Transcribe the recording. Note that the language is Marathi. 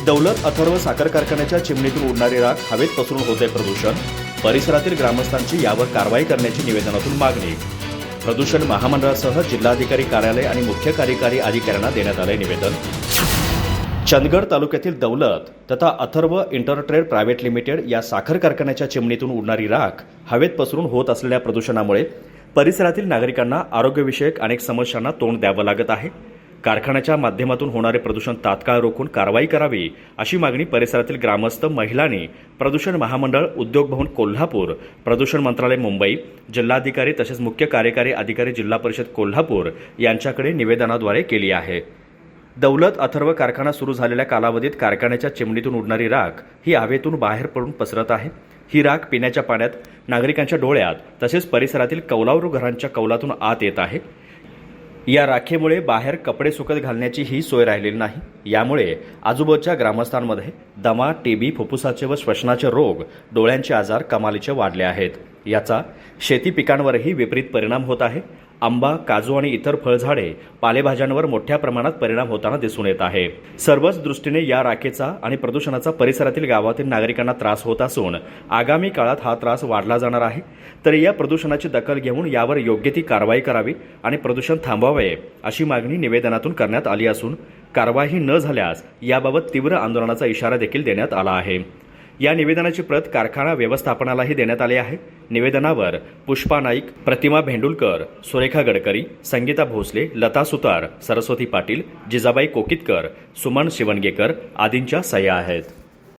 दौलत अथर्व साखर कारखान्याच्या चिमणीतून उडणारी राख हवेत पसरून होते प्रदूषण. परिसरातील ग्रामस्थांची यावर कारवाई करण्याची निवेदनातून मागणी. प्रदूषण महामंडळासह जिल्हाधिकारी कार्यालय आणि मुख्य कार्यकारी अधिकाऱ्यांना देण्यात आले निवेदन. चंदगड तालुक्यातील दौलत तथा अथर्व इंटरट्रेड प्रायव्हेट लिमिटेड या साखर कारखान्याच्या चिमणीतून उडणारी राख हवेत पसरून होत असलेल्या प्रदूषणामुळे परिसरातील नागरिकांना आरोग्यविषयक अनेक समस्यांना तोंड द्यावं लागत आहे. कारखान्याच्या माध्यमातून होणारे प्रदूषण तात्काळ रोखून कारवाई करावी अशी मागणी परिसरातील ग्रामस्थ महिलांनी प्रदूषण महामंडळ, उद्योग भवन कोल्हापूर, प्रदूषण मंत्रालय मुंबई, जिल्हाधिकारी तसेच मुख्य कार्यकारी अधिकारी जिल्हा परिषद कोल्हापूर यांच्याकडे निवेदनाद्वारे केली आहे. दौलत अथर्व कारखाना सुरू झालेल्या कालावधीत कारखान्याच्या चिमणीतून उडणारी राख ही हवेतून बाहेर पडून पसरत आहे. ही राख पिण्याच्या पाण्यात, नागरिकांच्या डोळ्यात तसेच परिसरातील कौलारू घरांच्या कौलातून आत येत आहे. या राखेमुळे बाहेर कपडे सुकत घालण्याची ही सोय राहिलेली नाही. यामुळे आजूबाजूच्या ग्रामस्थांमध्ये दमा, टीबी, फुफ्फुसाचे व श्वसनाचे रोग, डोळ्यांचे आजार कमालीचे वाढले आहेत. याचा शेती पिकांवरही विपरीत परिणाम होत आहे. आंबा, काजू आणि इतर फळझाडे, पालेभाज्यांवर मोठ्या प्रमाणात परिणाम होताना दिसून येत आहे. सर्वच दृष्टीने या राखेचा आणि प्रदूषणाचा परिसरातील गावातील नागरिकांना त्रास होत असून आगामी काळात हा त्रास वाढला जाणार आहे. तर या प्रदूषणाची दखल घेऊन यावर योग्य ती कारवाई करावी आणि प्रदूषण थांबवावे अशी मागणी निवेदनातून करण्यात आली असून कारवाई न झाल्यास याबाबत तीव्र आंदोलनाचा इशारा देखील देण्यात आला आहे. या निवेदनाची प्रत कारखाना व्यवस्थापनालाही देण्यात आली आहे. निवेदनावर पुष्पा नाईक, प्रतिमा भेंडुलकर, सुरेखा गडकरी, संगीता भोसले, लता सुतार, सरस्वती पाटील, जिजाबाई कोकितकर, सुमन शिवणगेकर आदींच्या सह्या आहेत.